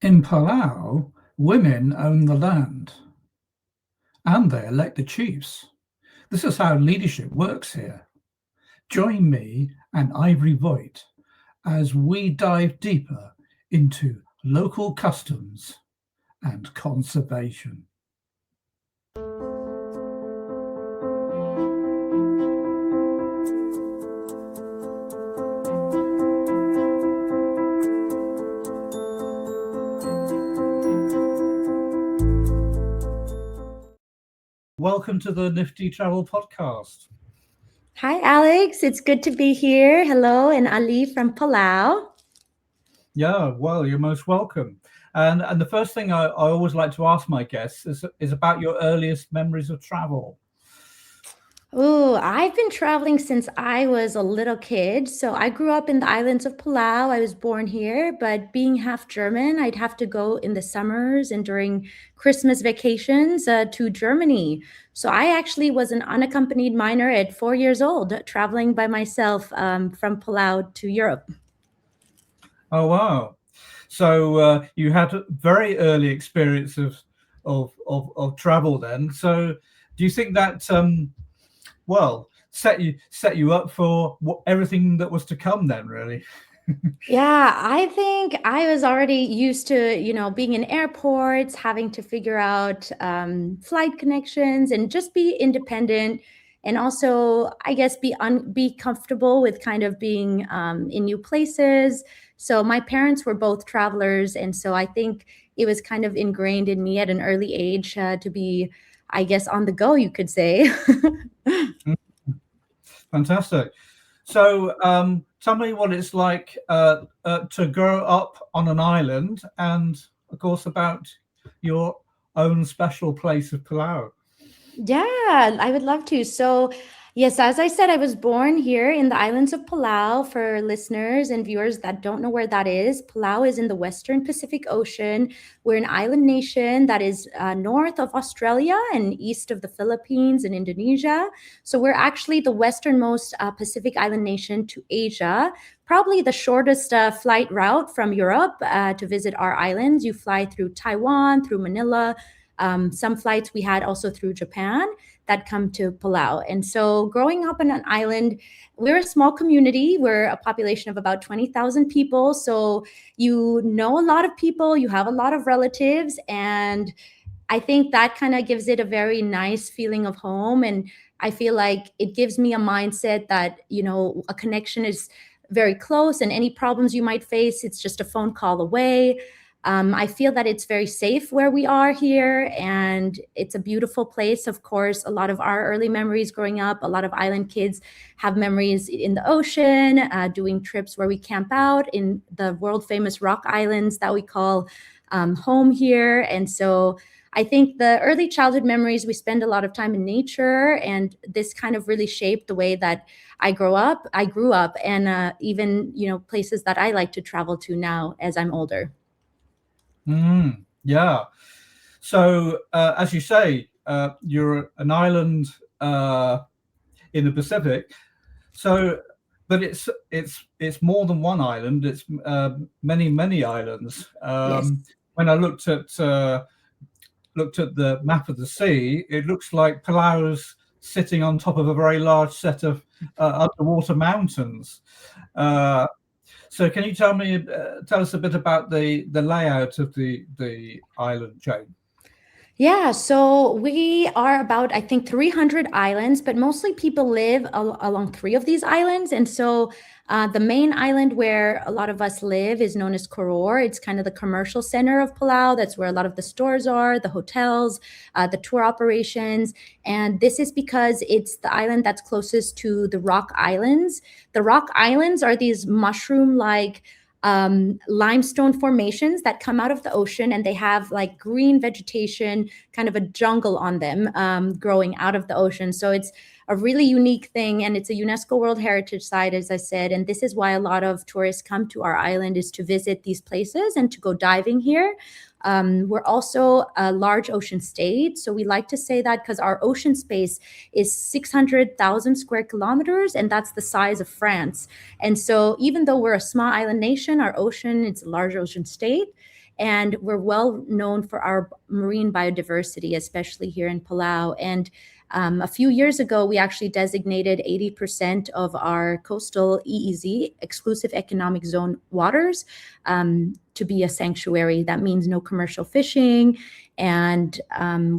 In Palau, women own the land and they elect the chiefs. This is how leadership works here. Join me and Ivory Voigt as we dive deeper into local customs and conservation. Welcome to the Nifty Travel Podcast. Hi, Alex. It's good to be here. Hello, and Ali from Palau. Yeah, well, you're most welcome. And the first thing I always like to ask my guests is about your earliest memories of travel. Oh, I've been traveling since I was a little kid. So I grew up in the islands of Palau. I was born here, but being half German, I'd have to go in the summers and during Christmas vacations to Germany. So I actually was an unaccompanied minor at 4 years old, traveling by myself from Palau to Europe. Oh, wow. So you had a very early experience of travel then. So do you think that set you up for everything that was to come then, really? Yeah, I think I was already used to, being in airports, having to figure out flight connections and just be independent. And also, I guess, be comfortable with kind of being in new places. So my parents were both travelers. And so I think it was kind of ingrained in me at an early age to be, I guess, on the go, you could say. Fantastic. So tell me what it's like to grow up on an island, and of course about your own special place of Palau. Yeah, I would love to. So, yes, as I said, I was born here in the islands of Palau. For listeners and viewers that don't know where that is, Palau is in the Western Pacific Ocean. We're an island nation that is north of Australia and east of the Philippines and Indonesia. So, we're actually the westernmost Pacific island nation to Asia. Probably the shortest flight route from Europe to visit our islands. You fly through Taiwan, through Manila. Some flights we had also through Japan that come to Palau. And so growing up on an island, we're a small community. We're a population of about 20,000 people. So you know a lot of people, you have a lot of relatives, and I think that kind of gives it a very nice feeling of home. And I feel like it gives me a mindset that, a connection is very close, and any problems you might face, it's just a phone call away. I feel that it's very safe where we are here, and it's a beautiful place. Of course, a lot of our early memories growing up, a lot of island kids have memories in the ocean, doing trips where we camp out in the world famous rock islands that we call home here. And so I think the early childhood memories, we spend a lot of time in nature, and this kind of really shaped the way that I grew up, and even, places that I like to travel to now as I'm older. Yeah. So as you say, you're an island in the Pacific. So, but it's more than one island. It's many islands. Yes. When I looked at the map of the sea, it looks like Palau's sitting on top of a very large set of underwater mountains. So can you tell us a bit about the layout of the island chain? Yeah, so we are about, I think, 300 islands, but mostly people live along three of these islands. And so the main island where a lot of us live is known as Koror. It's kind of the commercial center of Palau. That's where a lot of the stores are, the hotels, the tour operations. And this is because it's the island that's closest to the Rock Islands. The Rock Islands are these mushroom-like limestone formations that come out of the ocean, and they have like green vegetation, kind of a jungle on them, growing out of the ocean. So it's a really unique thing, and it's a UNESCO World Heritage Site, as I said. And this is why a lot of tourists come to our island, is to visit these places and to go diving here. We're also a large ocean state. So we like to say that because our ocean space is 600,000 square kilometers, and that's the size of France. And so even though we're a small island nation, our ocean, it's a large ocean state. And we're well known for our marine biodiversity, especially here in Palau. And a few years ago, we actually designated 80% of our coastal EEZ, exclusive economic zone waters, to be a sanctuary. That means no commercial fishing. And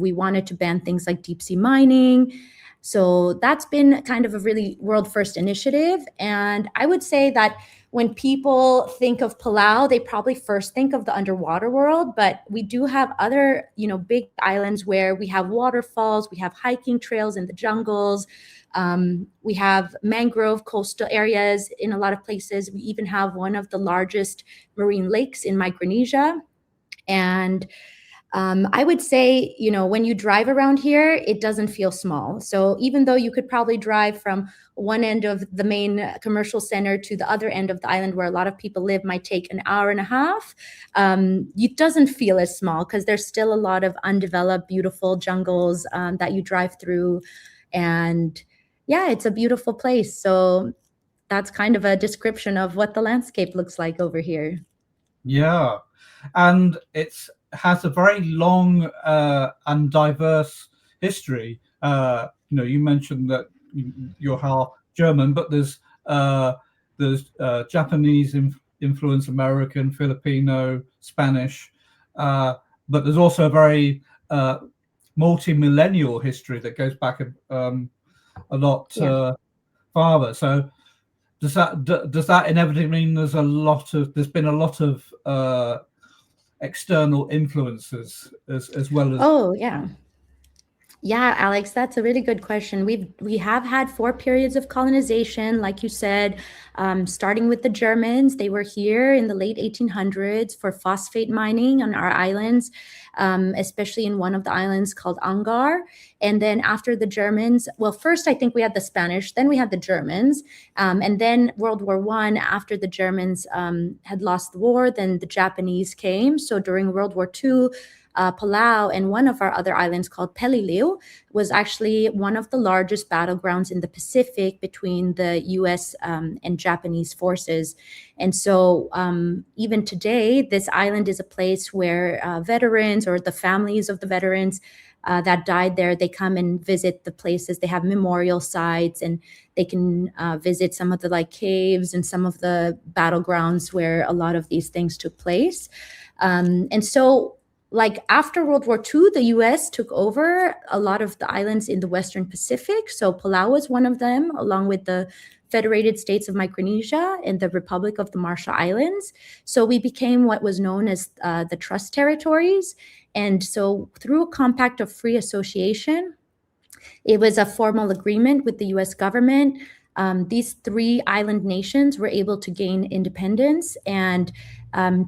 we wanted to ban things like deep sea mining. So that's been kind of a really world first initiative. And I would say that when people think of Palau, they probably first think of the underwater world, but we do have other, big islands where we have waterfalls, we have hiking trails in the jungles, we have mangrove coastal areas in a lot of places. We even have one of the largest marine lakes in Micronesia. And I would say, when you drive around here, it doesn't feel small. So even though you could probably drive from one end of the main commercial center to the other end of the island where a lot of people live might take an hour and a half, it doesn't feel as small because there's still a lot of undeveloped, beautiful jungles that you drive through. And yeah, it's a beautiful place. So that's kind of a description of what the landscape looks like over here. Yeah, and it has a very long and diverse history. You mentioned that you're half German, but there's Japanese influence, American, Filipino, Spanish, but there's also a very multi-millennial history that goes back a lot farther. So does that inevitably mean there's been a lot of external influences as well as? Oh, yeah. Yeah, Alex, that's a really good question. We have had 4 periods of colonization, like you said, starting with the Germans. They were here in the late 1800s for phosphate mining on our islands, especially in one of the islands called Angar. And then after the Germans, well, first I think we had the Spanish, then we had the Germans, and then World War I. After the Germans had lost the war, then the Japanese came. So during World War II, Palau and one of our other islands called Peleliu was actually one of the largest battlegrounds in the Pacific between the US and Japanese forces. And so even today, this island is a place where veterans or the families of the veterans that died there, they come and visit the places. They have memorial sites and they can visit some of the caves and some of the battlegrounds where a lot of these things took place. And so after World War II, the US took over a lot of the islands in the Western Pacific. So Palau was one of them, along with the Federated States of Micronesia and the Republic of the Marshall Islands. So we became what was known as the Trust Territories. And so through a compact of free association, it was a formal agreement with the US government. These 3 island nations were able to gain independence and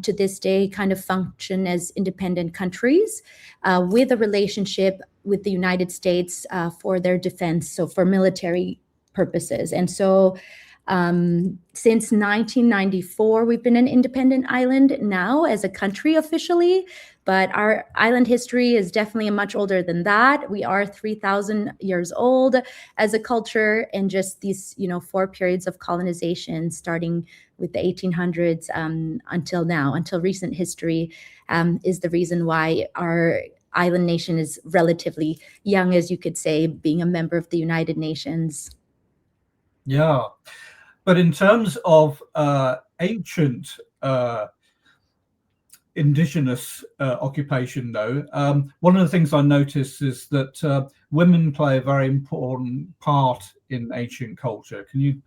to this day kind of function as independent countries with a relationship with the United States for their defense, so for military purposes. And so since 1994, we've been an independent island now as a country officially, but our island history is definitely much older than that. We are 3,000 years old as a culture, and just these, 4 periods of colonization, starting with the 1800s until now, until recent history, is the reason why our island nation is relatively young, as you could say, being a member of the United Nations. Yeah. But in terms of ancient indigenous occupation, though, one of the things I noticed is that women play a very important part in ancient culture. Can you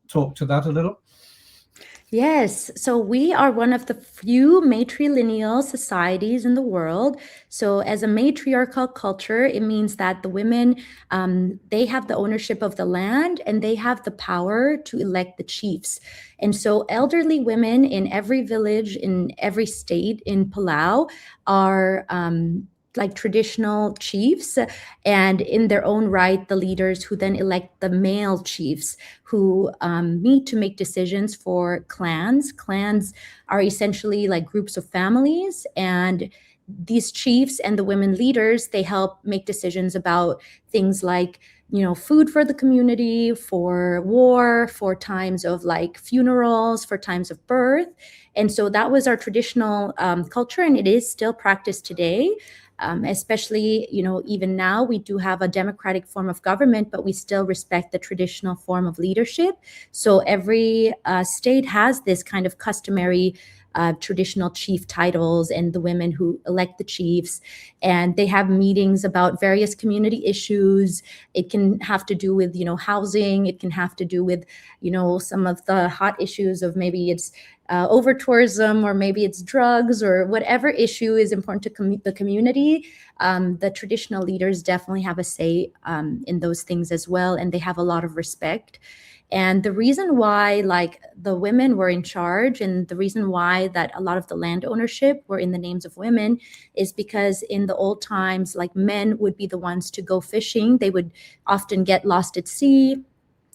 talk to that a little? Yes, so we are one of the few matrilineal societies in the world. So as a matriarchal culture, it means that the women, they have the ownership of the land and they have the power to elect the chiefs. And so elderly women in every village, in every state in Palau are traditional chiefs, and in their own right, the leaders who then elect the male chiefs who meet to make decisions for clans. Clans are essentially groups of families, and these chiefs and the women leaders, they help make decisions about things like food for the community, for war, for times of like funerals, for times of birth. And so that was our traditional culture, and it is still practiced today. Especially, even now we do have a democratic form of government, but we still respect the traditional form of leadership. So every state has this kind of customary traditional chief titles and the women who elect the chiefs, and they have meetings about various community issues. It can have to do with housing. It can have to do with some of the hot issues of maybe it's over tourism, or maybe it's drugs, or whatever issue is important to the community. The traditional leaders definitely have a say in those things as well, and they have a lot of respect. And the reason why like the women were in charge, and the reason why that a lot of the land ownership were in the names of women, is because in the old times, like men would be the ones to go fishing. They would often get lost at sea,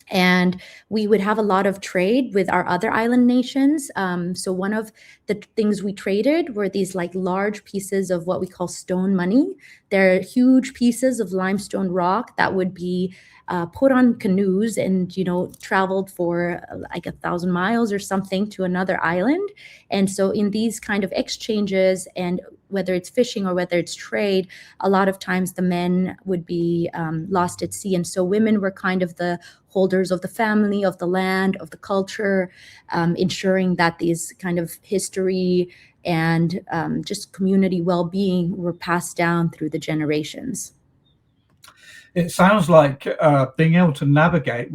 and we would have a lot of trade with our other island nations. So one of the things we traded were these like large pieces of what we call stone money. They're huge pieces of limestone rock that would be put on canoes and traveled for like 1,000 miles or something to another island. And so in these kind of exchanges, and whether it's fishing or whether it's trade, a lot of times the men would be lost at sea, and so women were kind of the holders of the family, of the land, of the culture, ensuring that these kind of history and just community well-being were passed down through the generations. It sounds like being able to navigate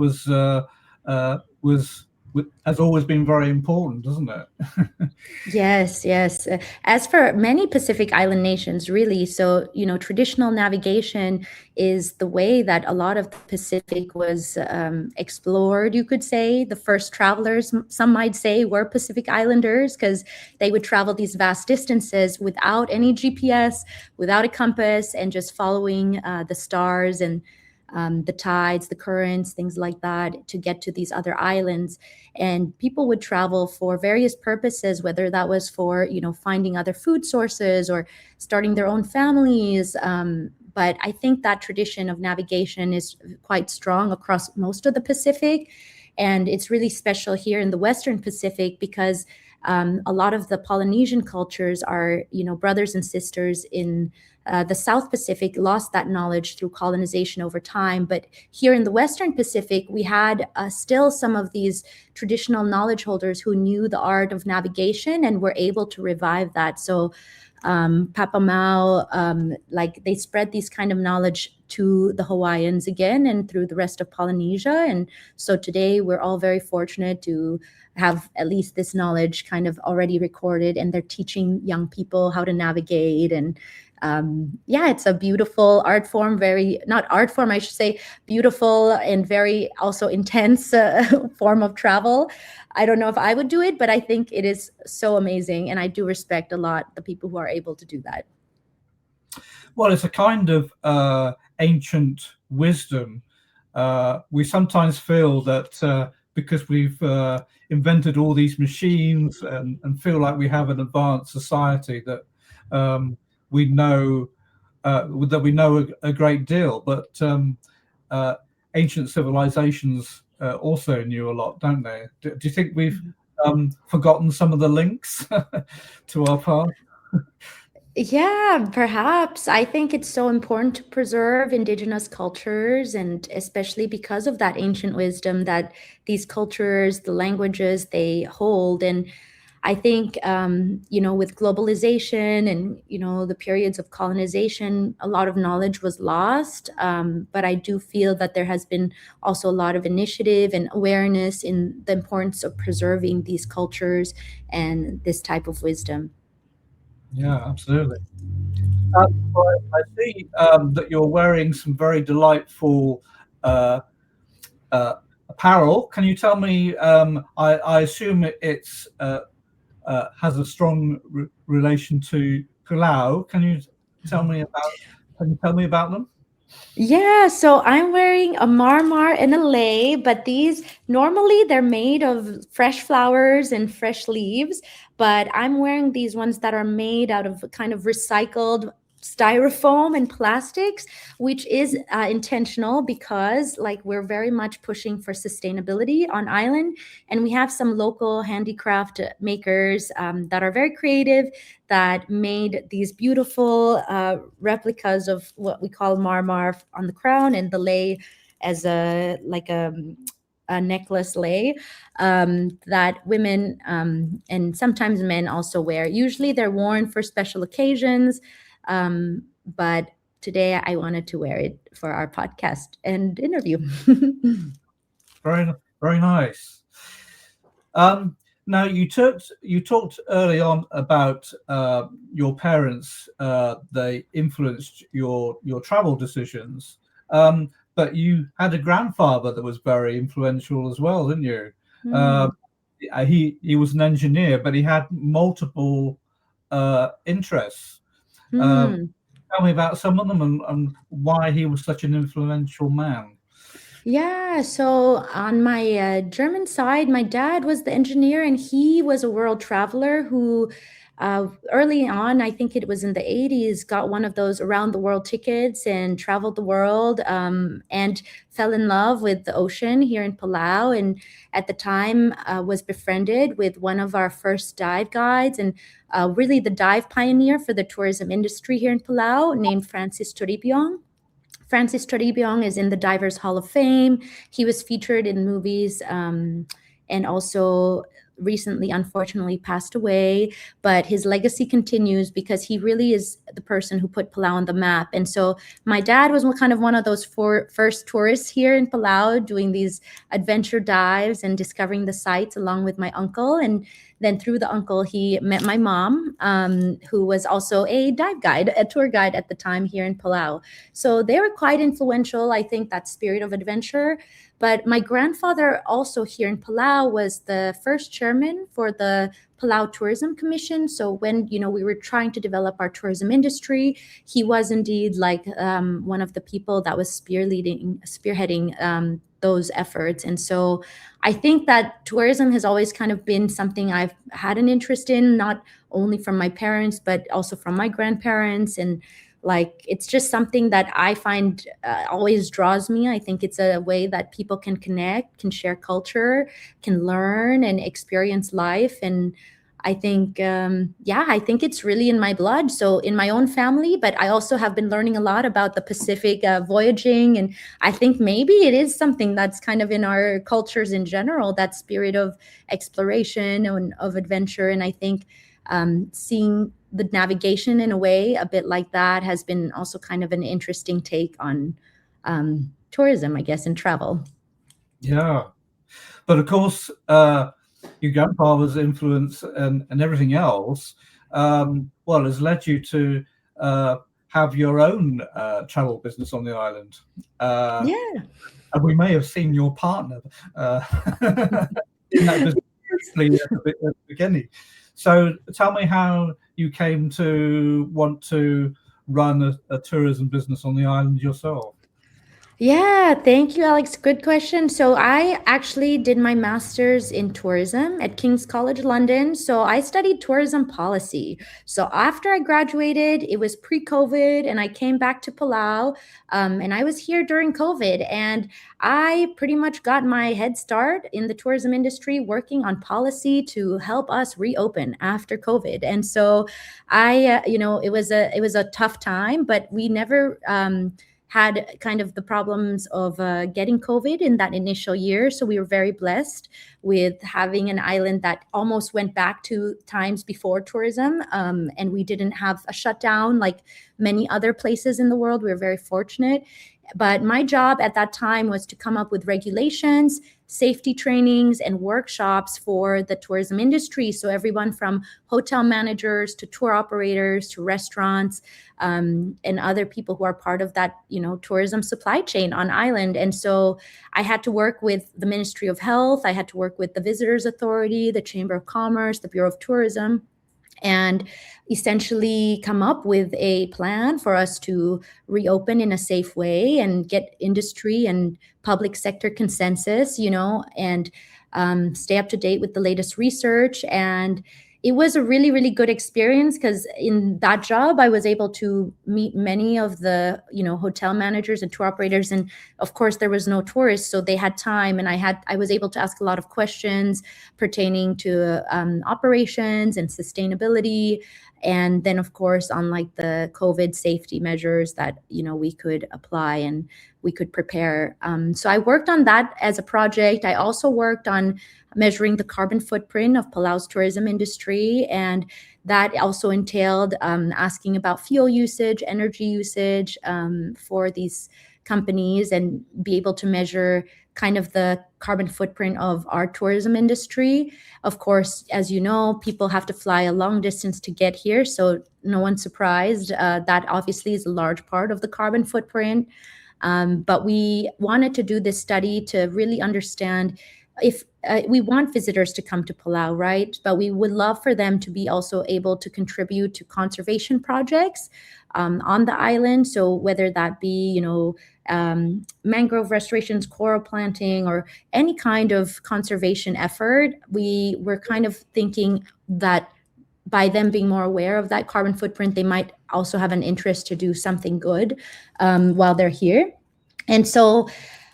has always been very important, doesn't it? Yes, yes. As for many Pacific Island nations, really, so, traditional navigation is the way that a lot of the Pacific was explored, you could say. The first travelers, some might say, were Pacific Islanders, because they would travel these vast distances without any GPS, without a compass, and just following the stars and the tides, the currents, things like that, to get to these other islands. And people would travel for various purposes, whether that was for, finding other food sources or starting their own families. But I think that tradition of navigation is quite strong across most of the Pacific. And it's really special here in the Western Pacific because a lot of the Polynesian cultures are, brothers and sisters in the South Pacific, lost that knowledge through colonization over time. But here in the Western Pacific, we had still some of these traditional knowledge holders who knew the art of navigation and were able to revive that. So Papa Mau, like they spread these kind of knowledge to the Hawaiians again and through the rest of Polynesia. And so today we're all very fortunate to have at least this knowledge kind of already recorded, and they're teaching young people how to navigate. And it's a beautiful art form, I should say, beautiful and very also intense form of travel. I don't know if I would do it, but I think it is so amazing. And I do respect a lot the people who are able to do that. Well, it's a kind of ancient wisdom. We sometimes feel that because we've invented all these machines and feel like we have an advanced society, that we know a great deal, but ancient civilizations also knew a lot, don't they? Do you think we've forgotten some of the links to our past? Yeah, perhaps. I think it's so important to preserve Indigenous cultures, and especially because of that ancient wisdom that these cultures, the languages they hold. And I think, with globalization and, the periods of colonization, a lot of knowledge was lost. But I do feel that there has been also a lot of initiative and awareness in the importance of preserving these cultures and this type of wisdom. Yeah, absolutely. Well, I see that you're wearing some very delightful apparel. Can you tell me? I assume it's has a strong relation to Palau. Can you tell me about them? Yeah, so I'm wearing a Marmar and a lei, but these normally they're made of fresh flowers and fresh leaves, but I'm wearing these ones that are made out of kind of recycled styrofoam and plastics, which is intentional because like we're very much pushing for sustainability on island, and we have some local handicraft makers that are very creative, that made these beautiful replicas of what we call Marmar on the crown, and the lei as a necklace lei that women and sometimes men also wear. Usually they're worn for special occasions, but today I wanted to wear it for our podcast and interview. Very, very nice. Now you talked early on about your parents. They influenced your travel decisions, but you had a grandfather that was very influential as well, didn't you? He was an engineer, but he had multiple interests. Tell me about some of them and why he was such an influential man. Yeah, so on my German side, my dad was the engineer, and he was a world traveler who early on, I think it was in the 80s, got one of those around the world tickets and traveled the world, and fell in love with the ocean here in Palau. And at the time was befriended with one of our first dive guides, and really the dive pioneer for the tourism industry here in Palau, named Francis Toribio. Francis Toribio is in the Divers Hall of Fame. He was featured in movies, and also recently, unfortunately, passed away. But his legacy continues because he really is the person who put Palau on the map. And so my dad was kind of one of those first tourists here in Palau, doing these adventure dives and discovering the sites along with my uncle. And then through the uncle, he met my mom, who was also a dive guide, a tour guide at the time here in Palau. So they were quite influential, I think, that spirit of adventure. But my grandfather also here in Palau was the first chairman for the Palau Tourism Commission. So when, we were trying to develop our tourism industry, he was indeed like one of the people that was spearheading those efforts. And so I think that tourism has always kind of been something I've had an interest in, not only from my parents, but also from my grandparents. And like, it's just something that I find always draws me. I think it's a way that people can connect, can share culture, can learn and experience life. And I think, I think it's really in my blood. So in my own family, but I also have been learning a lot about the Pacific voyaging. And I think maybe it is something that's kind of in our cultures in general, that spirit of exploration and of adventure. And I think seeing the navigation in a way a bit like that has been also kind of an interesting take on tourism, I guess, and travel. Yeah. But of course, your grandfather's influence and everything else, has led you to have your own travel business on the island. Yeah. And we may have seen your partner in that business at the beginning. So tell me how you came to want to run a tourism business on the island yourself. Yeah, thank you, Alex. Good question. So I actually did my master's in tourism at King's College London. So I studied tourism policy. So after I graduated, it was pre-COVID, and I came back to Palau, and I was here during COVID. And I pretty much got my head start in the tourism industry, working on policy to help us reopen after COVID. And so it was a tough time, but we never had kind of the problems of getting COVID in that initial year. So we were very blessed with having an island that almost went back to times before tourism. And we didn't have a shutdown like many other places in the world. We were very fortunate. But my job at that time was to come up with regulations, safety trainings, and workshops for the tourism industry. So everyone from hotel managers to tour operators to restaurants, and other people who are part of that, tourism supply chain on island. And so I had to work with the Ministry of Health. I had to work with the Visitors Authority, the Chamber of Commerce, the Bureau of Tourism, and essentially come up with a plan for us to reopen in a safe way and get industry and public sector consensus, and stay up to date with the latest research. And it was a really, really good experience because in that job, I was able to meet many of the, hotel managers and tour operators. And of course, there was no tourists, so they had time, and I was able to ask a lot of questions pertaining to operations and sustainability. And then, of course, on like the COVID safety measures that, we could apply and we could prepare. So I worked on that as a project. I also worked on measuring the carbon footprint of Palau's tourism industry. And that also entailed asking about fuel usage, energy usage for these companies, and be able to measure kind of the carbon footprint of our tourism industry. Of course, as you know, people have to fly a long distance to get here. So no one's surprised. That obviously is a large part of the carbon footprint. But we wanted to do this study to really understand if we want visitors to come to Palau, right? But we would love for them to be also able to contribute to conservation projects on the island. So whether that be, mangrove restorations, coral planting, or any kind of conservation effort, we were kind of thinking that by them being more aware of that carbon footprint, they might also have an interest to do something good while they're here. And so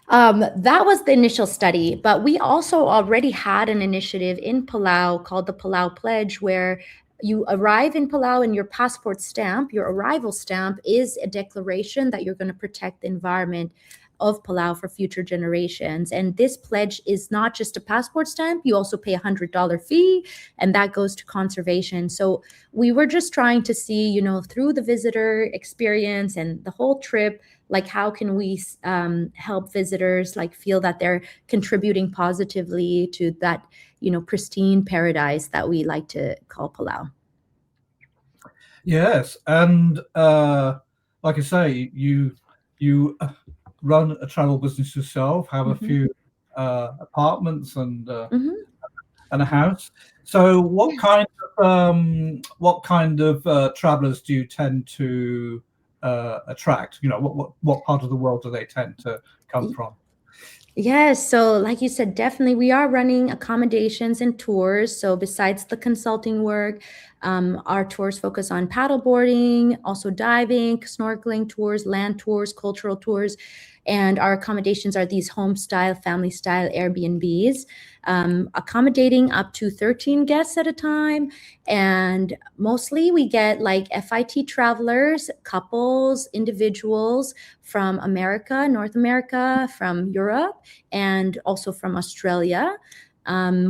that was the initial study, but we also already had an initiative in Palau called the Palau Pledge, where you arrive in Palau and your passport stamp, your arrival stamp, is a declaration that you're going to protect the environment of Palau for future generations. And this pledge is not just a passport stamp, you also pay $100 fee, and that goes to conservation. So we were just trying to see, through the visitor experience and the whole trip, like how can we help visitors like feel that they're contributing positively to that, pristine paradise that we like to call Palau. Yes, and like I say, you run a travel business yourself, have a few apartments and a house. So what kind of travelers do you tend to attract? What part of the world do they tend to come from? Yes. So like you said, definitely we are running accommodations and tours. So besides the consulting work, our tours focus on paddleboarding, also diving, snorkeling tours, land tours, cultural tours. And our accommodations are these home style, family style Airbnbs, accommodating up to 13 guests at a time. And mostly we get like FIT travelers, couples, individuals from America, North America, from Europe, and also from Australia.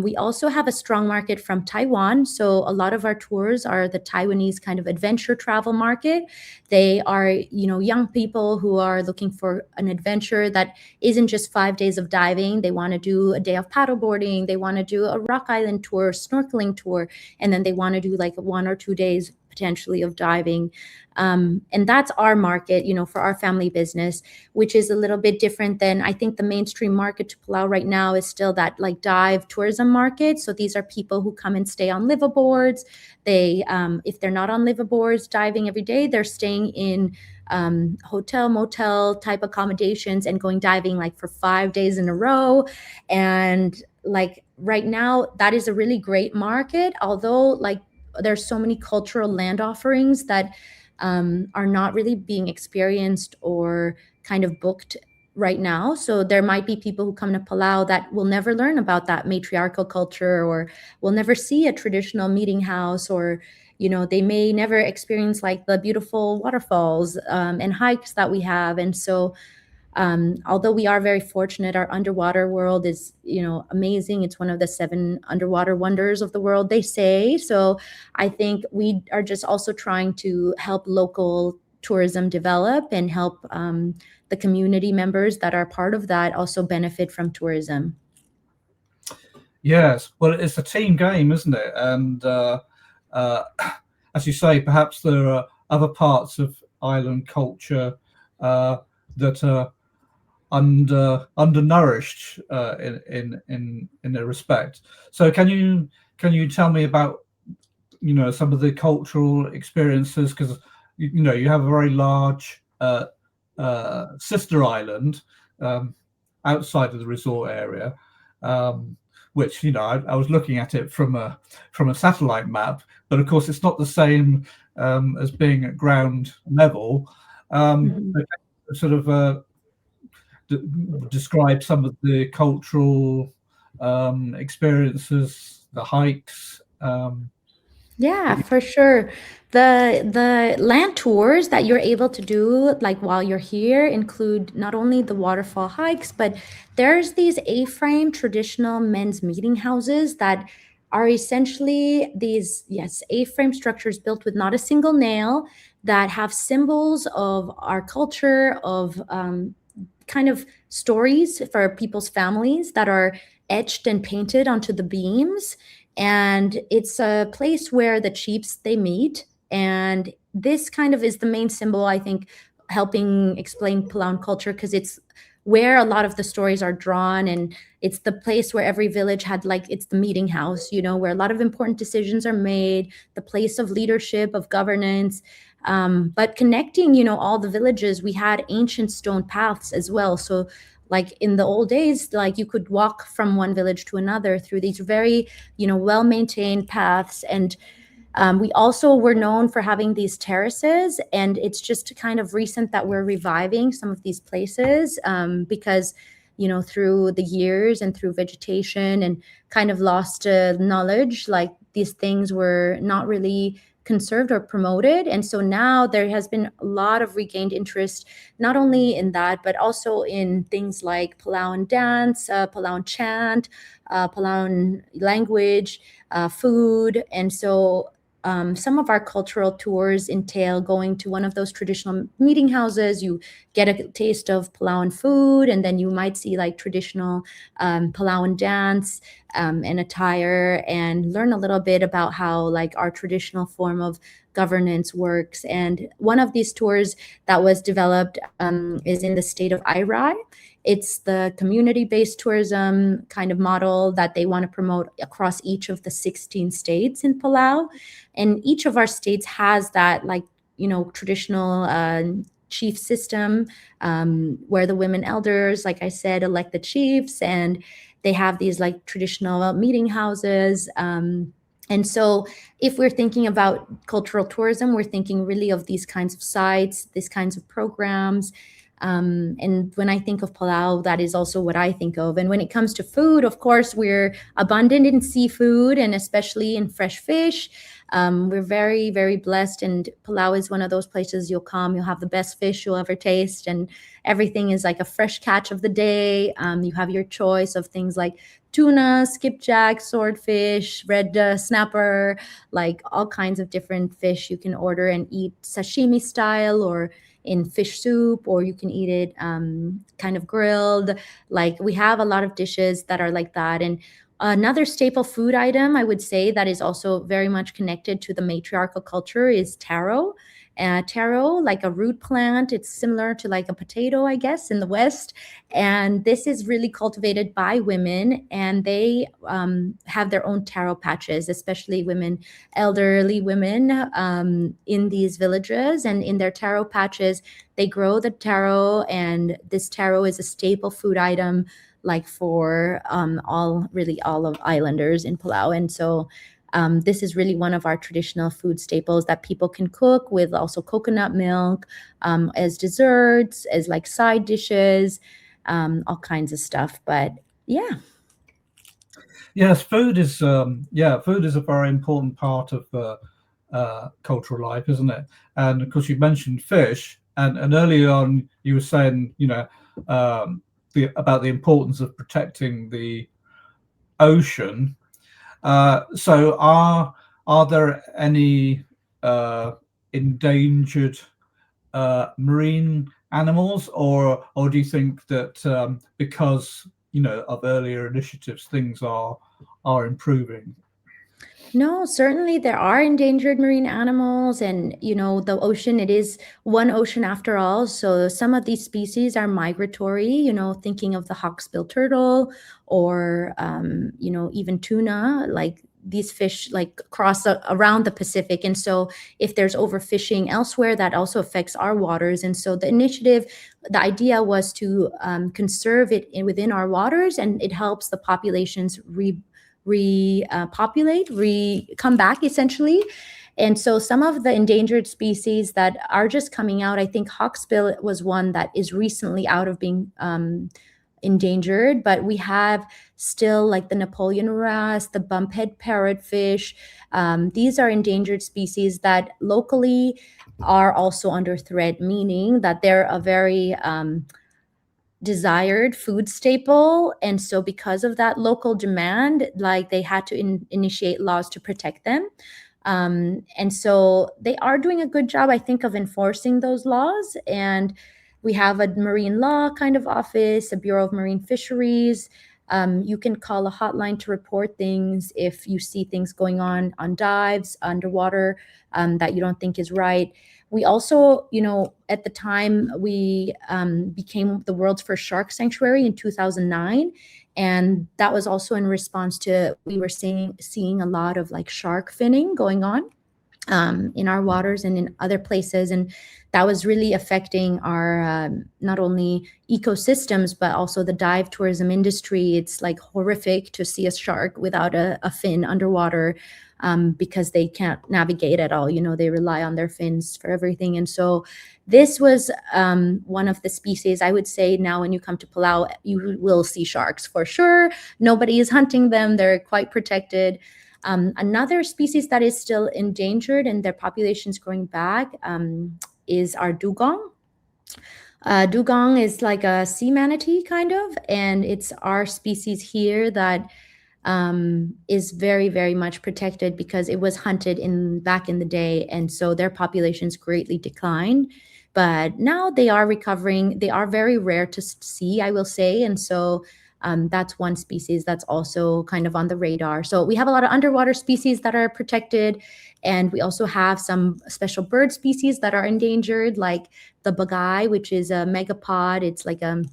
We also have a strong market from Taiwan. So a lot of our tours are the Taiwanese kind of adventure travel market. They are, young people who are looking for an adventure that isn't just 5 days of diving. They want to do a day of paddleboarding. They want to do a rock island tour, snorkeling tour, and then they want to do like 1 or 2 days potentially of diving. And that's our market, for our family business, which is a little bit different than I think the mainstream market to Palau right now is still that like dive tourism market. So these are people who come and stay on liveaboards. They, if they're not on liveaboards diving every day, they're staying in hotel, motel type accommodations and going diving like for 5 days in a row. And like right now, that is a really great market, although like there's so many cultural land offerings that are not really being experienced or kind of booked right now. So there might be people who come to Palau that will never learn about that matriarchal culture, or will never see a traditional meeting house, or they may never experience like the beautiful waterfalls and hikes that we have. And so although we are very fortunate, our underwater world is, amazing. It's one of the 7 underwater wonders of the world, they say. So I think we are just also trying to help local tourism develop and help the community members that are part of that also benefit from tourism. Yes, well, it's a team game, isn't it? And as you say, perhaps there are other parts of island culture that are undernourished in a respect. So can you tell me about some of the cultural experiences, because you have a very large sister island outside of the resort area, which, you know, I was looking at it from a satellite map, but of course it's not the same as being at ground level. Sort of describe some of the cultural experiences, the hikes. Yeah, for sure. The land tours that you're able to do like while you're here include not only the waterfall hikes, but there's these A-frame traditional men's meeting houses that are essentially these, yes, A-frame structures built with not a single nail that have symbols of our culture, of kind of stories for people's families that are etched and painted onto the beams. And it's a place where the chiefs, they meet. And this kind of is the main symbol, I think, helping explain Palauan culture, because it's where a lot of the stories are drawn, and it's the place where every village had, like, it's the meeting house, you know, where a lot of important decisions are made, the place of leadership, of governance. But connecting, you know, all the villages, we had ancient stone paths as well. So like in the old days, like you could walk from one village to another through these very, you know, well-maintained paths. And we also were known for having these terraces, and it's just kind of recent that we're reviving some of these places because, you know, through the years and through vegetation and kind of lost knowledge, like these things were not really conserved or promoted. And so now there has been a lot of regained interest, not only in that, but also in things like Palauan dance, Palauan chant, Palauan language, food. And so some of our cultural tours entail going to one of those traditional meeting houses. You get a taste of Palauan food, and then you might see like traditional Palauan dance and attire, and learn a little bit about how like our traditional form of governance works. And one of these tours that was developed is in the state of Ivory. It's the community-based tourism kind of model that they want to promote across each of the 16 states in Palau. And each of our states has that, like, you know, traditional chief system where the women elders, like I said, elect the chiefs, and they have these like traditional meeting houses. And so if we're thinking about cultural tourism, we're thinking really of these kinds of sites, these kinds of programs. And when I think of Palau, that is also what I think of. And when it comes to food, of course, we're abundant in seafood, and especially in fresh fish. We're very, very blessed. And Palau is one of those places you'll come, you'll have the best fish you'll ever taste. And everything is like a fresh catch of the day. You have your choice of things like tuna, skipjack, swordfish, red snapper, like all kinds of different fish you can order and eat sashimi style or in fish soup, or you can eat it kind of grilled. Like we have a lot of dishes that are like that. And another staple food item I would say that is also very much connected to the matriarchal culture is taro. Taro, like a root plant, it's similar to like a potato, I guess, in the West. And this is really cultivated by women, and they have their own taro patches, especially women, elderly women in these villages. And in their taro patches, they grow the taro, and this taro is a staple food item like for all of islanders in Palau. And so this is really one of our traditional food staples that people can cook with also coconut milk as desserts, as like side dishes, all kinds of stuff. But yeah. Yes, food is food is a very important part of cultural life, isn't it? And of course, you mentioned fish, and earlier on you were saying, you know, about the importance of protecting the ocean. So are there any endangered marine animals, or do you think that because, you know, of earlier initiatives, things are improving? No, certainly there are endangered marine animals, and you know, the ocean, it is one ocean after all. So some of these species are migratory, you know, thinking of the hawksbill turtle or you know, even tuna. Like these fish like cross around the Pacific. And so if there's overfishing elsewhere, that also affects our waters. And so the idea was to conserve it within our waters, and it helps the populations come back essentially. And so some of the endangered species that are just coming out, I think hawksbill was one that is recently out of being endangered, but we have still like the Napoleon wrasse, the bumphead parrotfish. These are endangered species that locally are also under threat, meaning that they're a very desired food staple. And so because of that local demand, like they had to initiate laws to protect them. And so they are doing a good job, I think, of enforcing those laws. And we have a marine law kind of office, a Bureau of Marine Fisheries. You can call a hotline to report things if you see things going on dives, underwater, that you don't think is right. We also, at the time, we became the world's first shark sanctuary in 2009. And that was also in response to, we were seeing a lot of like shark finning going on in our waters and in other places. And that was really affecting our not only ecosystems, but also the dive tourism industry. It's like horrific to see a shark without a fin underwater, because they can't navigate at all. They rely on their fins for everything. And so this was one of the species. I would say now when you come to Palau, you will see sharks for sure. Nobody is hunting them. They're quite protected. Another species that is still endangered and their population's growing back is our dugong. Dugong is like a sea manatee kind of, and it's our species here that is very, very much protected because it was hunted back in the day. And so their populations greatly declined. But now they are recovering. They are very rare to see, I will say. And so that's one species that's also kind of on the radar. So we have a lot of underwater species that are protected. And we also have some special bird species that are endangered, like the bagai, which is a megapod. It's like a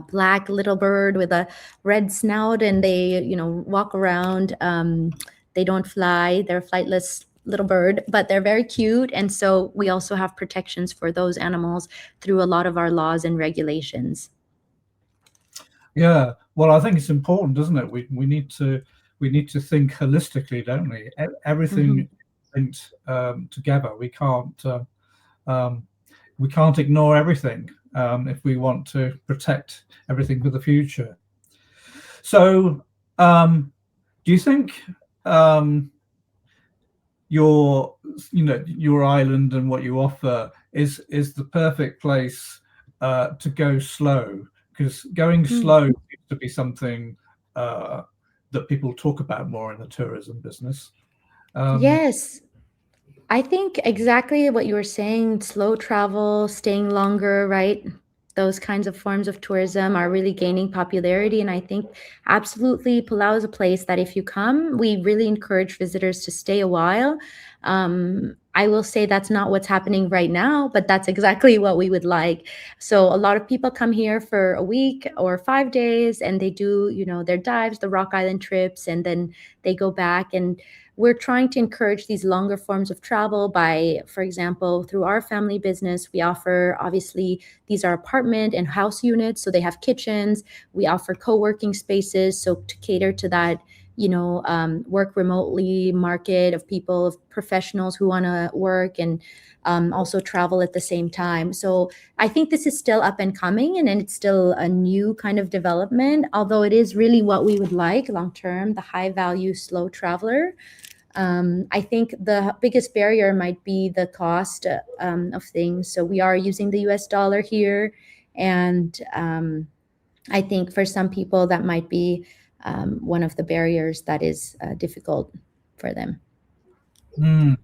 black little bird with a red snout, and they, walk around. They don't fly. They're a flightless little bird, but they're very cute. And so we also have protections for those animals through a lot of our laws and regulations. Yeah, well, I think it's important, isn't it? We need to think holistically, don't we? Everything linked together. We can't ignore everything if we want to protect everything for the future. So, do you think your island and what you offer is the perfect place to go slow? Because going slow seems to be something that people talk about more in the tourism business. Yes. I think exactly what you were saying, slow travel, staying longer, right? Those kinds of forms of tourism are really gaining popularity. And I think absolutely Palau is a place that if you come, we really encourage visitors to stay a while. I will say that's not what's happening right now, but that's exactly what we would like. So a lot of people come here for a week or 5 days, and they do, their dives, the Rock Island trips, and then they go back. And we're trying to encourage these longer forms of travel by, for example, through our family business, we offer, obviously, these are apartment and house units, so they have kitchens. We offer co-working spaces, so to cater to that, work remotely market of people, of professionals who want to work and also travel at the same time. So I think this is still up and coming, and it's still a new kind of development, although it is really what we would like long-term, the high-value, slow traveler. I think the biggest barrier might be the cost of things. So we are using the US dollar here. And I think for some people that might be one of the barriers that is difficult for them. Do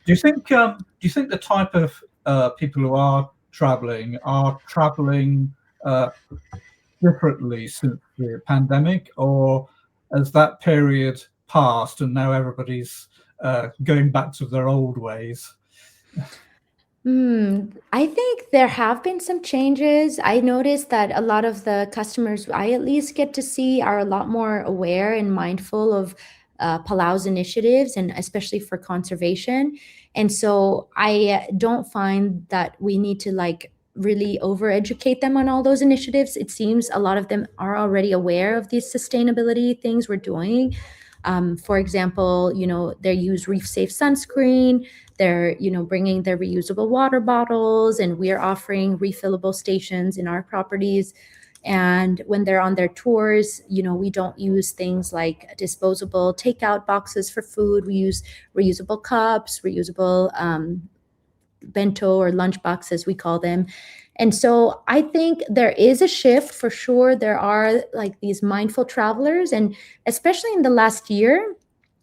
you think the type of people who are traveling differently since the pandemic, or has that period passed and now everybody's going back to their old ways? I think there have been some changes. I noticed that a lot of the customers I at least get to see are a lot more aware and mindful of Palau's initiatives, and especially for conservation. And so I don't find that we need to like really over-educate them on all those initiatives. It seems a lot of them are already aware of these sustainability things we're doing. For example, they use Reef-Safe sunscreen. They're, bringing their reusable water bottles, and we're offering refillable stations in our properties. And when they're on their tours, we don't use things like disposable takeout boxes for food. We use reusable cups, reusable bento or lunch boxes, we call them. And so I think there is a shift for sure. There are like these mindful travelers, and especially in the last year,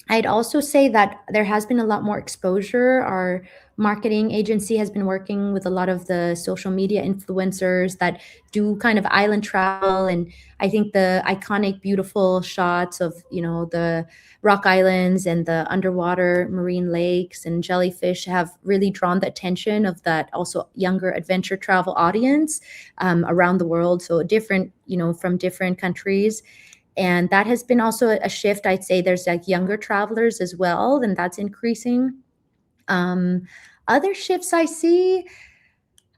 I'd also say that there has been a lot more exposure. Our marketing agency has been working with a lot of the social media influencers that do kind of island travel. And I think the iconic, beautiful shots of, the rock islands and the underwater marine lakes and jellyfish have really drawn the attention of that also younger adventure travel audience around the world. So different, from different countries. And that has been also a shift. I'd say there's like younger travelers as well, and that's increasing. Other shifts I see,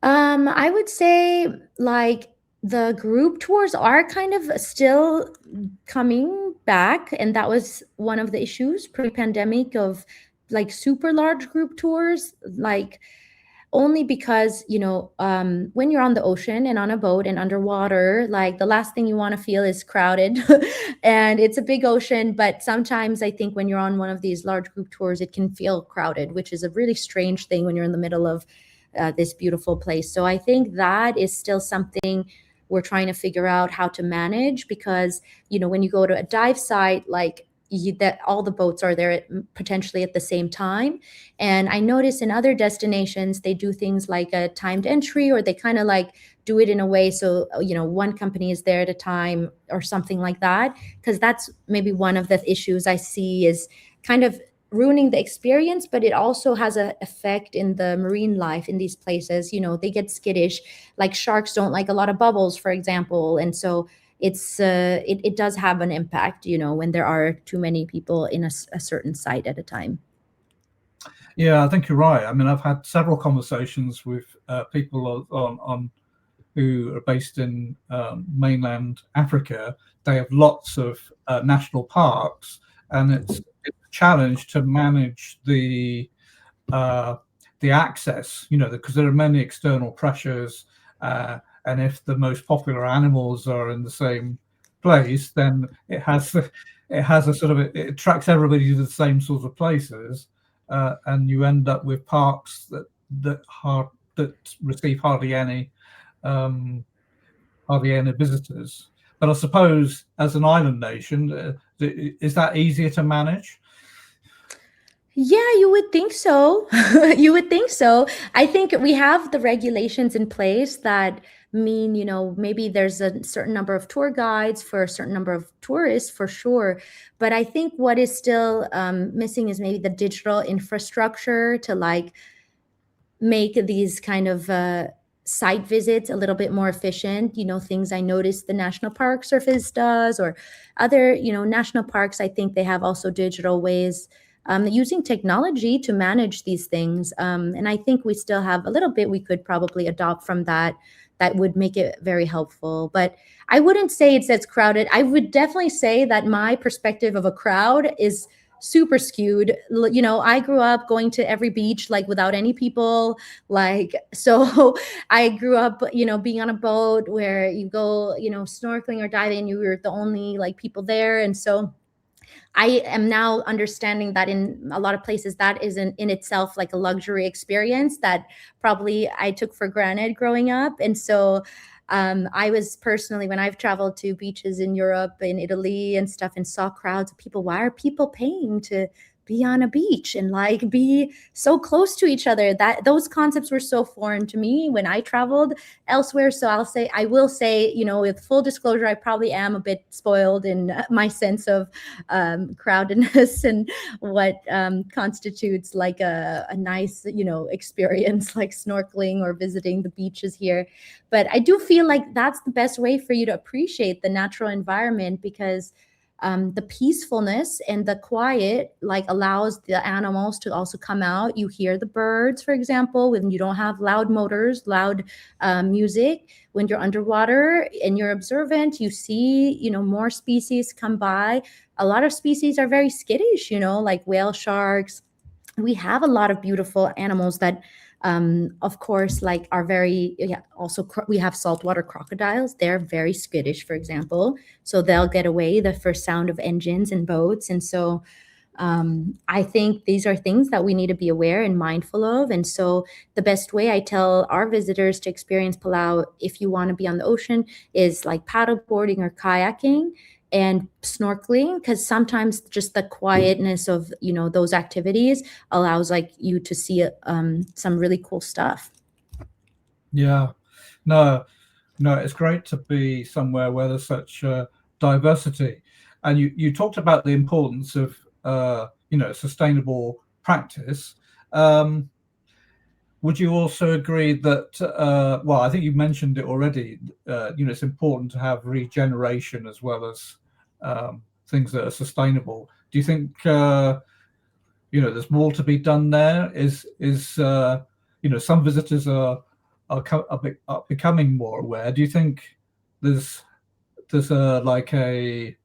I would say like the group tours are kind of still coming back. And that was one of the issues pre-pandemic of like super large group tours, like only because when you're on the ocean and on a boat and underwater, like the last thing you want to feel is crowded. And it's a big ocean, but sometimes I think when you're on one of these large group tours, it can feel crowded, which is a really strange thing when you're in the middle of this beautiful place. So I think that is still something we're trying to figure out how to manage, because when you go to a dive site, like that all the boats are there potentially at the same time. And I notice in other destinations, they do things like a timed entry, or they kind of like do it in a way so, one company is there at a time or something like that. Because that's maybe one of the issues I see is kind of ruining the experience, but it also has an effect in the marine life in these places. They get skittish, like sharks don't like a lot of bubbles, for example. And so it does have an impact, when there are too many people in a certain site at a time. Yeah, I think you're right. I mean, I've had several conversations with people on who are based in mainland Africa. They have lots of national parks, and it's a challenge to manage the access, because there are many external pressures. And if the most popular animals are in the same place, then it has a sort of, it attracts everybody to the same sorts of places, and you end up with parks that receive hardly any visitors. But I suppose as an island nation, is that easier to manage? Yeah, you would think so. You would think so. I think we have the regulations in place that mean, maybe there's a certain number of tour guides for a certain number of tourists, for sure. But I think what is still missing is maybe the digital infrastructure to like make these kind of site visits a little bit more efficient. Things I noticed the National Park Service does, or other, national parks, I think they have also digital ways using technology to manage these things. And I think we still have a little bit we could probably adopt from that would make it very helpful. But I wouldn't say it's as crowded. I would definitely say that my perspective of a crowd is super skewed. I grew up going to every beach like without any people, like, so I grew up being on a boat where you go snorkeling or diving, you were the only like people there. And so I am now understanding that in a lot of places that isn't in itself like a luxury experience that probably I took for granted growing up. And so I was personally, when I've traveled to beaches in Europe and Italy and stuff and saw crowds of people, why are people paying to be on a beach and like be so close to each other? That those concepts were so foreign to me when I traveled elsewhere. So I will say, with full disclosure, I probably am a bit spoiled in my sense of crowdedness and what constitutes like a nice, experience like snorkeling or visiting the beaches here. But I do feel like that's the best way for you to appreciate the natural environment, because the peacefulness and the quiet like allows the animals to also come out. You hear the birds, for example, when you don't have loud motors, loud music. When you're underwater and you're observant, you see, more species come by. A lot of species are very skittish, like whale sharks. We have a lot of beautiful animals that of course like are very, yeah, also we have saltwater crocodiles. They're very skittish, for example, so they'll get away the first sound of engines and boats. And so I think these are things that we need to be aware and mindful of. And so the best way I tell our visitors to experience Palau, if you want to be on the ocean, is like paddleboarding or kayaking and snorkeling, because sometimes just the quietness of those activities allows like you to see some really cool stuff. Yeah, no, it's great to be somewhere where there's such diversity. And you talked about the importance of sustainable practice. Would you also agree that well, I think you mentioned it already, it's important to have regeneration as well as things that are sustainable. Do you think there's more to be done there? Is some visitors are becoming more aware. Do you think there's like a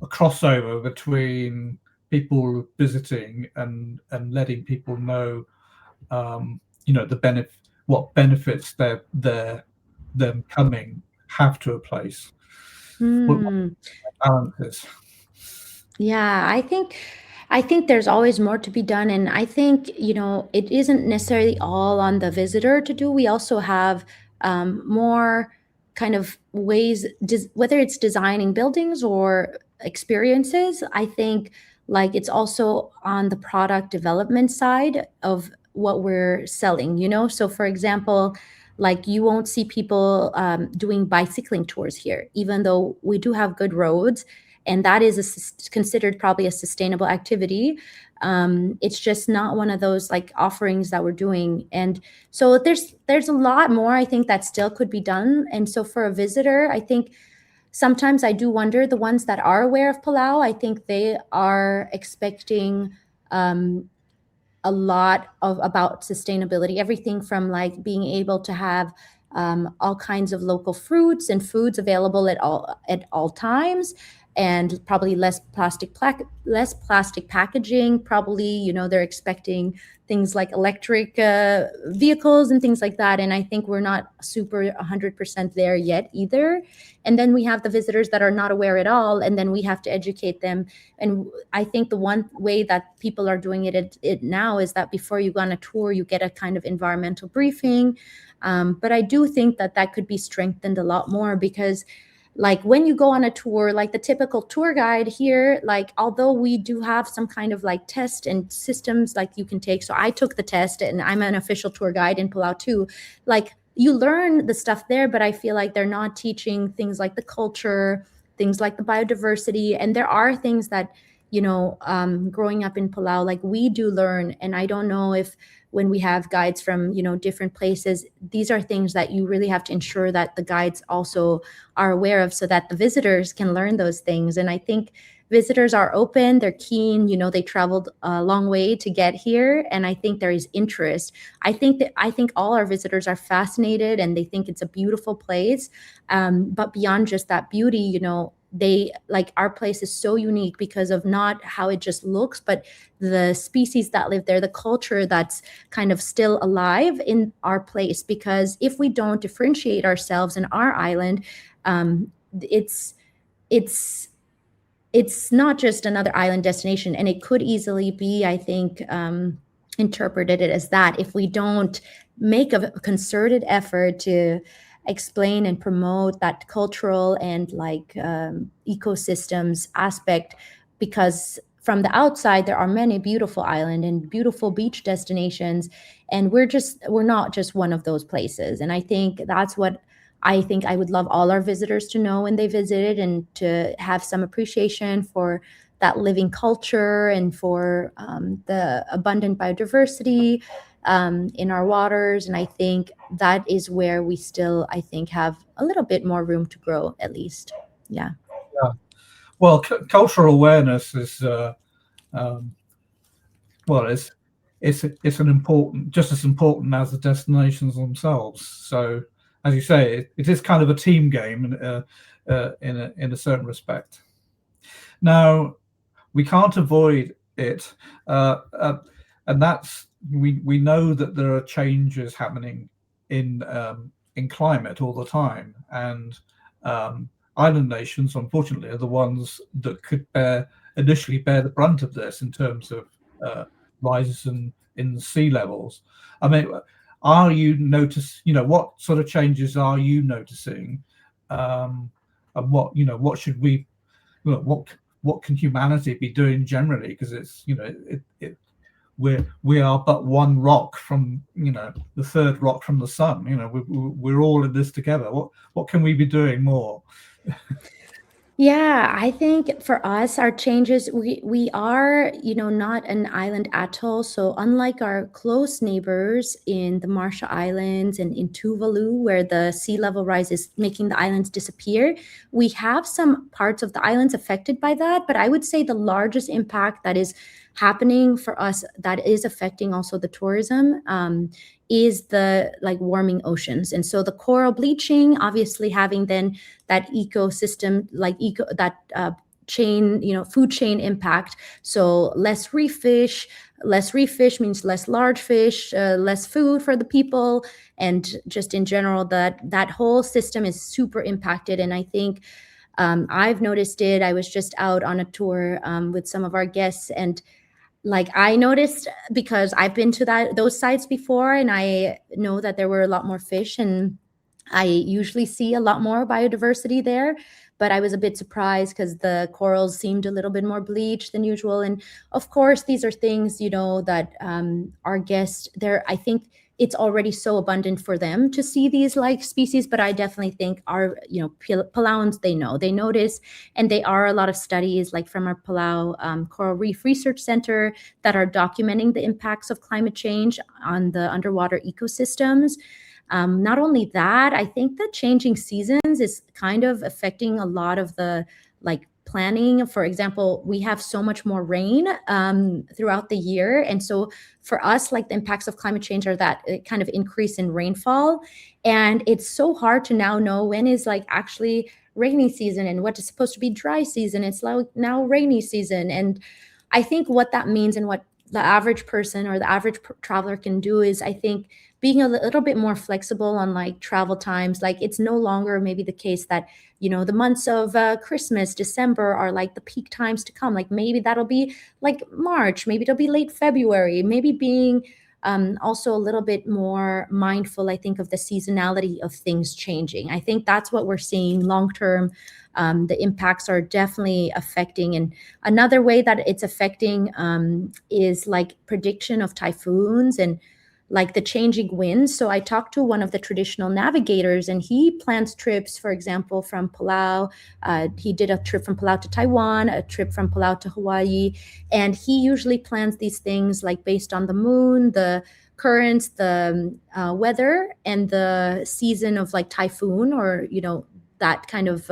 crossover between people visiting and letting people know what benefits them coming have to a place? What balance is? Yeah, I think there's always more to be done. And I think, it isn't necessarily all on the visitor to do. We also have more kind of ways, whether it's designing buildings or experiences. I think like it's also on the product development side of what we're selling, So for example, like you won't see people doing bicycling tours here, even though we do have good roads. And that is considered probably a sustainable activity. It's just not one of those like offerings that we're doing. And so there's a lot more I think that still could be done. And so for a visitor, I think sometimes I do wonder, the ones that are aware of Palau, I think they are expecting a lot about sustainability, everything from like being able to have all kinds of local fruits and foods available at all times, and probably less plastic packaging. Probably, they're expecting things like electric vehicles and things like that. And I think we're not super 100% there yet either. And then we have the visitors that are not aware at all, and then we have to educate them. And I think the one way that people are doing it now is that before you go on a tour, you get a kind of environmental briefing. But I do think that could be strengthened a lot more, because like when you go on a tour, like the typical tour guide here, like although we do have some kind of like test and systems like you can take. So I took the test and I'm an official tour guide in Palau too. Like you learn the stuff there, but I feel like they're not teaching things like the culture, things like the biodiversity. And there are things that, growing up in Palau, like we do learn. And I don't know if when we have guides from, different places, these are things that you really have to ensure that the guides also are aware of, so that the visitors can learn those things. And I think visitors are open, they're keen, they traveled a long way to get here. And I think there is interest. I think all our visitors are fascinated and they think it's a beautiful place. But beyond just that beauty, they like our place is so unique because of not how it just looks, but the species that live there, the culture that's kind of still alive in our place. Because if we don't differentiate ourselves in our island, it's not just another island destination. And it could easily be, I think, interpreted as that if we don't make a concerted effort to explain and promote that cultural and like ecosystems aspect. Because from the outside, there are many beautiful island and beautiful beach destinations, and we're not just one of those places. And I think that's what I think I would love all our visitors to know when they visited, and to have some appreciation for that living culture and for the abundant biodiversity in our waters. And I think that is where we still, I think, have a little bit more room to grow, at least. Yeah. Yeah. Well, cultural awareness is well, it's an important, just as important as the destinations themselves. So, as you say, it is kind of a team game in a certain respect. Now, we can't avoid it, and that's we know that there are changes happening in climate all the time, and island nations, unfortunately, are the ones that could initially bear the brunt of this in terms of rises in sea levels. I mean, are you what sort of changes are you noticing, and what should we, what can humanity be doing generally? Because it's we are but one rock from the third rock from the sun. We're all in this together. What can we be doing more? Yeah, I think for us, our changes, we are, not an island atoll. So unlike our close neighbors in the Marshall Islands and in Tuvalu, where the sea level rise is making the islands disappear, we have some parts of the islands affected by that. But I would say the largest impact that is happening for us, that is affecting also the tourism, is the warming oceans. And so the coral bleaching, obviously having then that ecosystem, chain, food chain impact. So less reef fish means less large fish, less food for the people, and just in general that whole system is super impacted. And I think I've noticed it. I was just out on a tour with some of our guests, and I noticed, because I've been to those sites before, and I know that there were a lot more fish, and I usually see a lot more biodiversity there. But I was a bit surprised because the corals seemed a little bit more bleached than usual. And of course, these are things, that our guests there, I think it's already so abundant for them to see these species. But I definitely think our, Palauans, they notice, and they are a lot of studies from our Palau Coral Reef Research Center that are documenting the impacts of climate change on the underwater ecosystems. Not only that, I think that changing seasons is kind of affecting a lot of the planning. For example, we have so much more rain throughout the year. And so for us, the impacts of climate change are that kind of increase in rainfall. And it's so hard to now know when is actually rainy season and what is supposed to be dry season. It's now rainy season. And I think what that means, and what the average person or the average traveler can do, is I think being a little bit more flexible on travel times. It's no longer maybe the case that, the months of Christmas, December are the peak times to come. Maybe that'll be March, maybe it'll be late February, maybe being also a little bit more mindful, I think, of the seasonality of things changing. I think that's what we're seeing long term. The impacts are definitely affecting. And another way that it's affecting is prediction of typhoons and the changing winds. So I talked to one of the traditional navigators, and he plans trips, for example, from Palau. He did a trip from Palau to Taiwan, a trip from Palau to Hawaii. And he usually plans these things based on the moon, the currents, the weather, and the season of typhoon, or, that kind of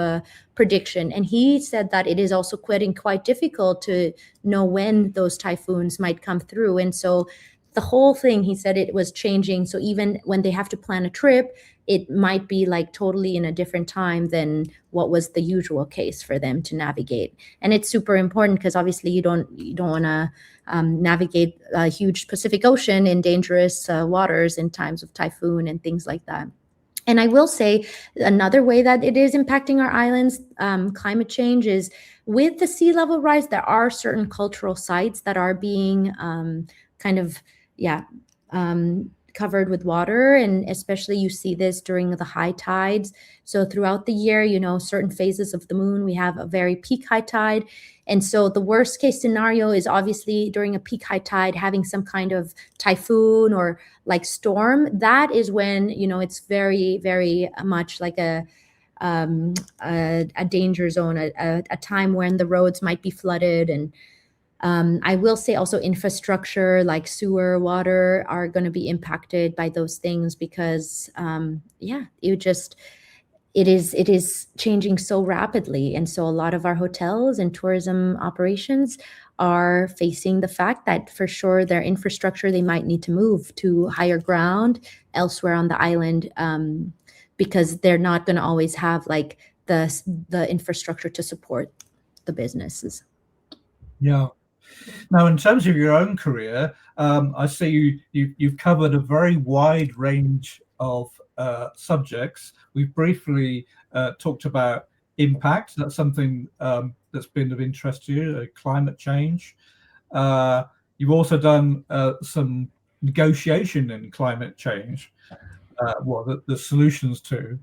prediction. And he said that it is also getting quite difficult to know when those typhoons might come through. And so the whole thing, he said, it was changing. So even when they have to plan a trip, it might be totally in a different time than what was the usual case for them to navigate. And it's super important because obviously you don't want to navigate a huge Pacific Ocean in dangerous waters in times of typhoon and things like that. And I will say another way that it is impacting our islands, climate change, is with the sea level rise, there are certain cultural sites that are being covered with water. And especially you see this during the high tides. So throughout the year, certain phases of the moon, we have a very peak high tide. And so the worst case scenario is obviously during a peak high tide, having some kind of typhoon or storm. That is when, it's very, very much a danger zone, a time when the roads might be flooded. And I will say also infrastructure like sewer, water are going to be impacted by those things because, it is changing so rapidly. And so a lot of our hotels and tourism operations are facing the fact that for sure their infrastructure, they might need to move to higher ground elsewhere on the island, because they're not going to always have like the infrastructure to support the businesses. Yeah. Now, in terms of your own career, I see you've covered a very wide range of subjects. We've briefly talked about impact. That's something that's been of interest to you, climate change. You've also done some negotiation in climate change, the solutions to,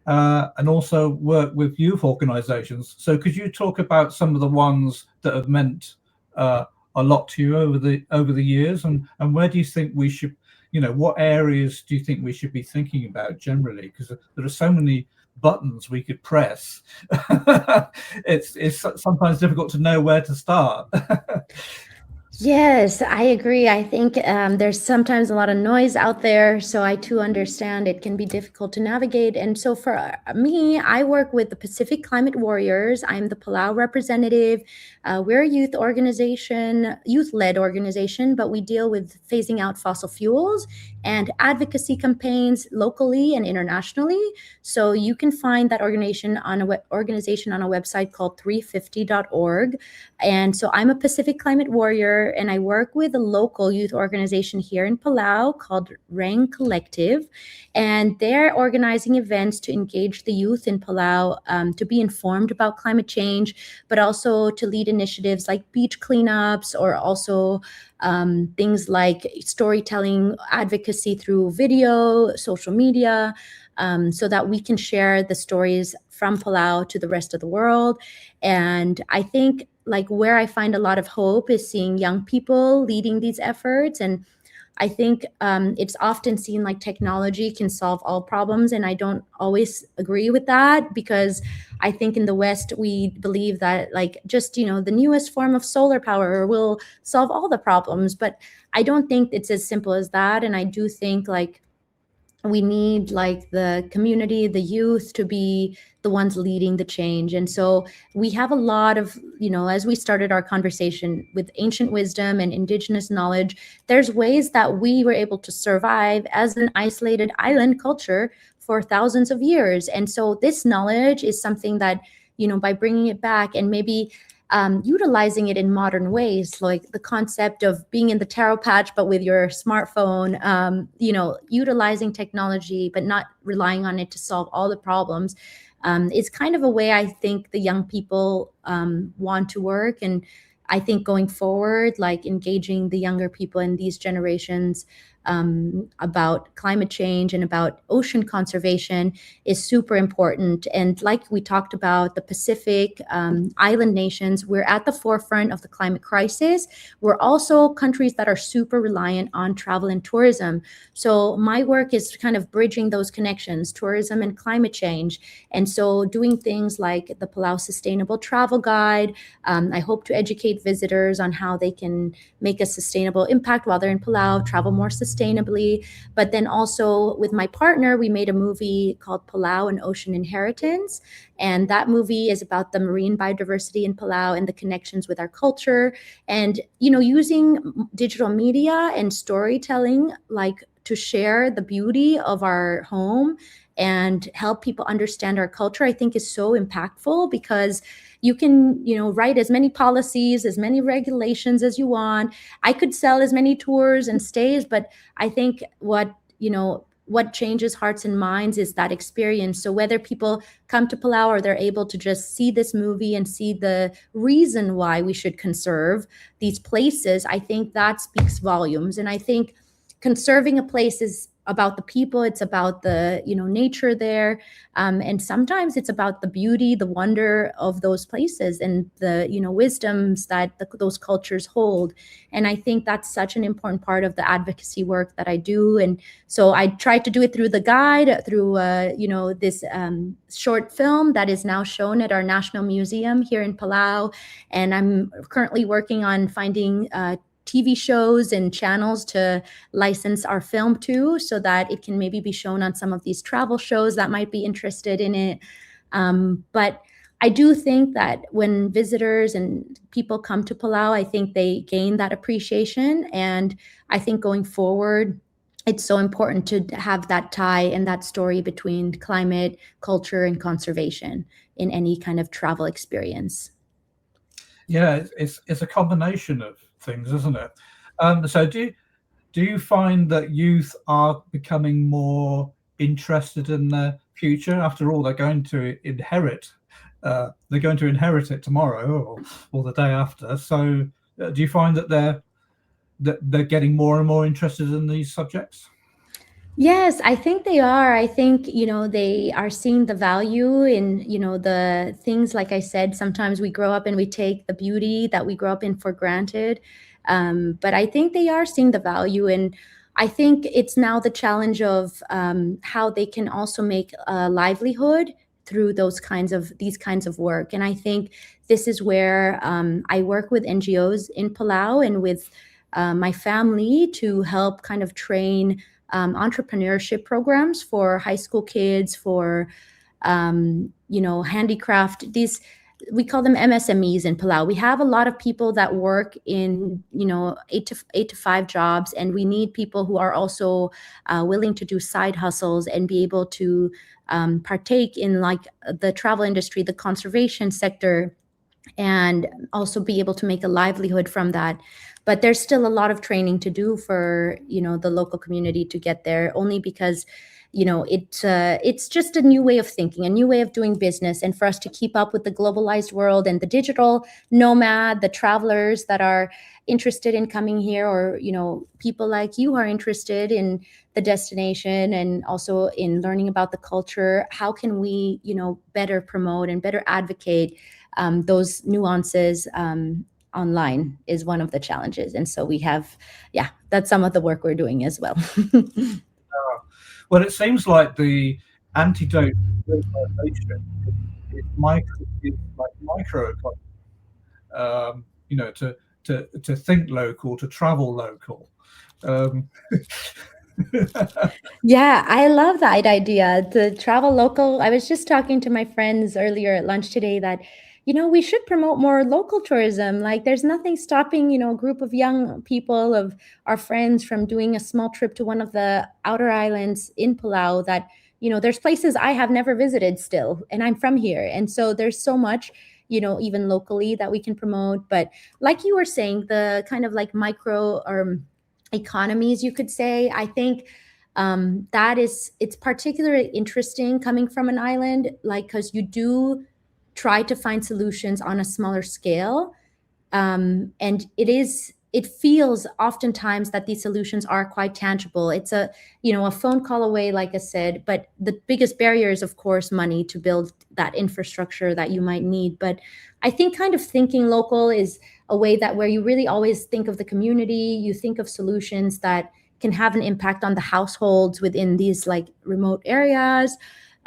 and also work with youth organizations. So could you talk about some of the ones that have meant a lot to you over the years, and where do you think we should, what areas do you think we should be thinking about generally? Because there are so many buttons we could press. It's sometimes difficult to know where to start. Yes, I agree. I think there's sometimes a lot of noise out there, so I too understand it can be difficult to navigate. And so for me, I work with the Pacific Climate Warriors. I'm the Palau representative. We're a youth organization, youth-led organization, but we deal with phasing out fossil fuels and advocacy campaigns locally and internationally. So you can find that organization on a website called 350.org. And so I'm a Pacific Climate Warrior, and I work with a local youth organization here in Palau called Rang Collective. And they're organizing events to engage the youth in Palau, to be informed about climate change, but also to lead initiatives like beach cleanups, or also things like storytelling, advocacy through video, social media, so that we can share the stories from Palau to the rest of the world. And I think like where I find a lot of hope is seeing young people leading these efforts. And I think it's often seen like technology can solve all problems. And I don't always agree with that, because I think in the West, we believe that like just, the newest form of solar power will solve all the problems. But I don't think it's as simple as that. And I do think like we need like the community, the youth, to be the ones leading the change. And so we have a lot of, as we started our conversation with ancient wisdom and indigenous knowledge, there's ways that we were able to survive as an isolated island culture for thousands of years. And so this knowledge is something that, by bringing it back and maybe utilizing it in modern ways, like the concept of being in the taro patch, but with your smartphone, utilizing technology, but not relying on it to solve all the problems, is kind of a way I think the young people want to work. And I think going forward, like engaging the younger people in these generations about climate change and about ocean conservation is super important. And like we talked about, the Pacific island nations, we're at the forefront of the climate crisis. We're also countries that are super reliant on travel and tourism. So my work is kind of bridging those connections, tourism and climate change. And so doing things like the Palau Sustainable Travel Guide. I hope to educate visitors on how they can make a sustainable impact while they're in Palau, travel more sustainably. But then also with my partner, we made a movie called Palau, an Ocean Inheritance. And that movie is about the marine biodiversity in Palau and the connections with our culture. And, using digital media and storytelling, like to share the beauty of our home and help people understand our culture, I think is so impactful, because you can, write as many policies, as many regulations as you want. I could sell as many tours and stays, but I think what changes hearts and minds is that experience. So whether people come to Palau or they're able to just see this movie and see the reason why we should conserve these places, I think that speaks volumes. And I think conserving a place is about the people, it's about the nature there, and sometimes it's about the beauty, the wonder of those places, and the wisdoms that those cultures hold. And I think that's such an important part of the advocacy work that I do. And so I tried to do it through the guide, through this short film that is now shown at our National Museum here in Palau. And I'm currently working on finding TV shows and channels to license our film to, so that it can maybe be shown on some of these travel shows that might be interested in it. But I do think that when visitors and people come to Palau, I think they gain that appreciation. And I think going forward, it's so important to have that tie and that story between climate, culture, and conservation in any kind of travel experience. Yeah, it's a combination of things, isn't it? So do you find that youth are becoming more interested in the future? After all, they're going to inherit it tomorrow or the day after. So do you find that they're getting more and more interested in these subjects? Yes, I think they are. I think, they are seeing the value in, the things, like I said, sometimes we grow up and we take the beauty that we grow up in for granted. But I think they are seeing the value. And I think it's now the challenge of how they can also make a livelihood through these kinds of work. And I think this is where I work with NGOs in Palau and with my family to help kind of train entrepreneurship programs for high school kids, for handicraft. We call them MSMEs in Palau. We have a lot of people that work in 8 to 5 jobs, and we need people who are also willing to do side hustles and be able to partake in like the travel industry, the conservation sector, and also be able to make a livelihood from that. But there's still a lot of training to do for the local community to get there, only because it's just a new way of thinking, a new way of doing business. And for us to keep up with the globalized world and the digital nomad, the travelers that are interested in coming here, or people like you are interested in the destination and also in learning about the culture, how can we better promote and better advocate those nuances online is one of the challenges. And so that's some of the work we're doing as well. Well, it seems like the antidote to globalization is microeconomy. To think local, to travel local. Yeah, I love that idea, to travel local. I was just talking to my friends earlier at lunch today that we should promote more local tourism. Like, there's nothing stopping a group of young people, of our friends, from doing a small trip to one of the outer islands in Palau that there's places I have never visited still, and I'm from here. And so there's so much even locally that we can promote. But like you were saying, the kind of like micro or economies, you could say, I think it's particularly interesting coming from an island, like, because you do try to find solutions on a smaller scale. And it feels oftentimes that these solutions are quite tangible. It's a phone call away, like I said, but the biggest barrier is, of course, money to build that infrastructure that you might need. But I think kind of thinking local is a way that where you really always think of the community, you think of solutions that can have an impact on the households within these like remote areas.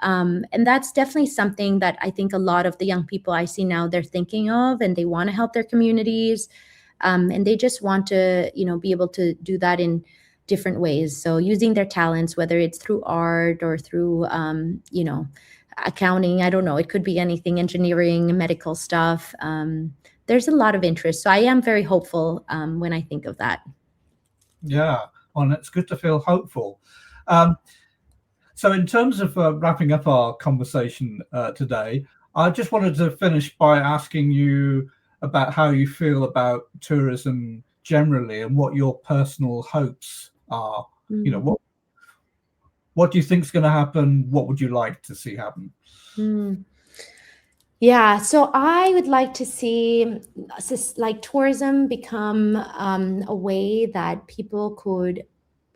And that's definitely something that I think a lot of the young people I see now, they're thinking of, and they want to help their communities. And they just want to, be able to do that in different ways. So using their talents, whether it's through art or through, accounting, I don't know, it could be anything, engineering, medical stuff. There's a lot of interest. So I am very hopeful when I think of that. Yeah, well, it's good to feel hopeful. So in terms of wrapping up our conversation today, I just wanted to finish by asking you about how you feel about tourism generally and what your personal hopes are. What do you think is going to happen? What would you like to see happen? Yeah, so I would like to see like tourism become a way that people could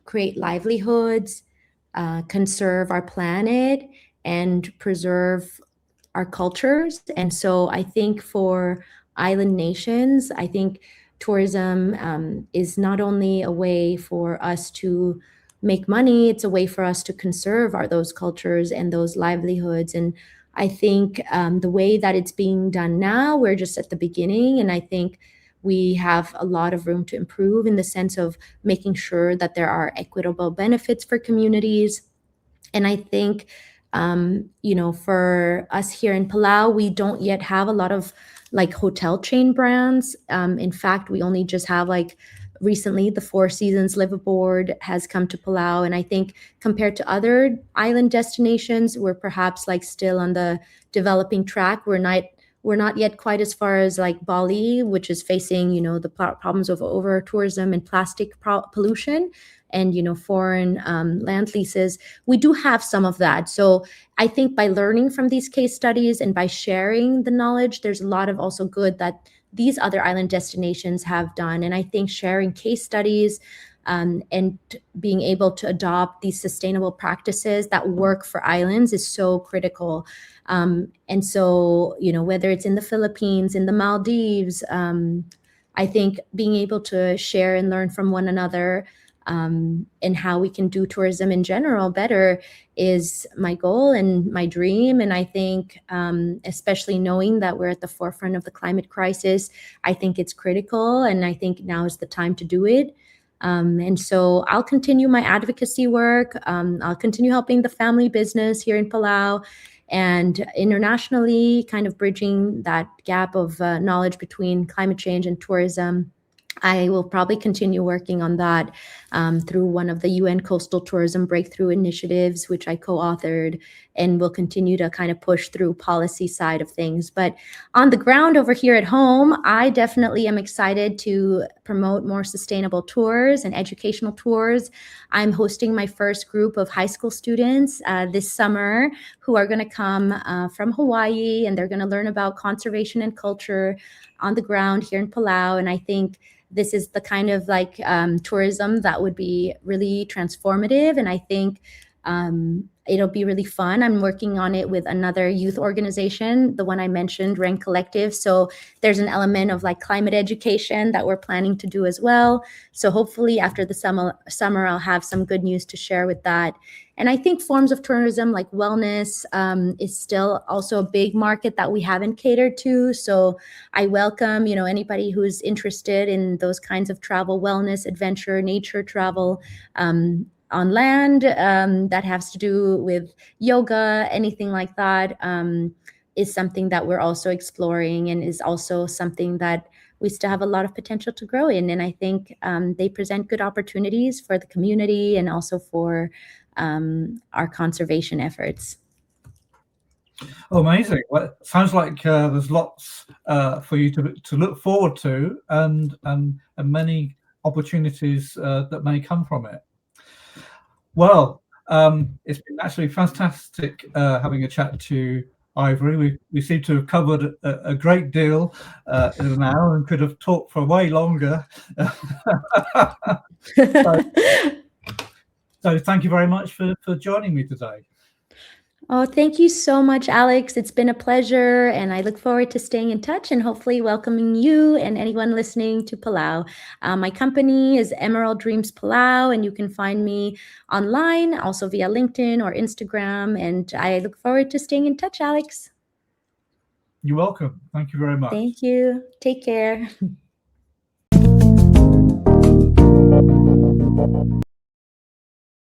create livelihoods, conserve our planet, and preserve our cultures. And so I think for island nations, I think tourism is not only a way for us to make money, it's a way for us to conserve those cultures and those livelihoods. And I think the way that it's being done now, we're just at the beginning. And I think we have a lot of room to improve in the sense of making sure that there are equitable benefits for communities. And I think, for us here in Palau, we don't yet have a lot of like hotel chain brands. In fact, we only just have like recently the Four Seasons Liveaboard has come to Palau. And I think compared to other island destinations, we're perhaps like still on the developing track. We're not yet quite as far as like Bali, which is facing, the problems of over tourism and plastic pollution and, foreign land leases. We do have some of that. So I think by learning from these case studies and by sharing the knowledge, there's a lot of also good that these other island destinations have done. And I think sharing case studies and being able to adopt these sustainable practices that work for islands is so critical. And so, whether it's in the Philippines, in the Maldives, I think being able to share and learn from one another and how we can do tourism in general better is my goal and my dream. And I think, especially knowing that we're at the forefront of the climate crisis, I think it's critical. And I think now is the time to do it. And so I'll continue my advocacy work. I'll continue helping the family business here in Palau and internationally, kind of bridging that gap of knowledge between climate change and tourism. I will probably continue working on that through one of the UN Coastal Tourism Breakthrough Initiatives, which I co-authored, and will continue to kind of push through policy side of things. But on the ground over here at home, I definitely am excited to promote more sustainable tours and educational tours. I'm hosting my first group of high school students this summer who are going to come from Hawaii, and they're going to learn about conservation and culture on the ground here in Palau. And I think this is the kind of like tourism that would be really transformative. And I think it'll be really fun. I'm working on it with another youth organization, the one I mentioned, Ren Collective. So there's an element of like climate education that we're planning to do as well. So hopefully after the summer, I'll have some good news to share with that. And I think forms of tourism like wellness is still also a big market that we haven't catered to. So I welcome, anybody who's interested in those kinds of travel, wellness, adventure, nature travel, on land that has to do with yoga, anything like that, is something that we're also exploring and is also something that we still have a lot of potential to grow in. And I think they present good opportunities for the community and also for our conservation efforts. Oh, amazing. Well, it sounds like there's lots for you to look forward to and many opportunities that may come from it. Well, it's been absolutely fantastic having a chat to Ivory. We seem to have covered a great deal in an hour and could have talked for way longer. So thank you very much for joining me today. Oh, thank you so much, Alex. It's been a pleasure, and I look forward to staying in touch and hopefully welcoming you and anyone listening to Palau. My company is Emerald Dreams Palau, and you can find me online, also via LinkedIn or Instagram, and I look forward to staying in touch, Alex. You're welcome. Thank you very much. Thank you. Take care.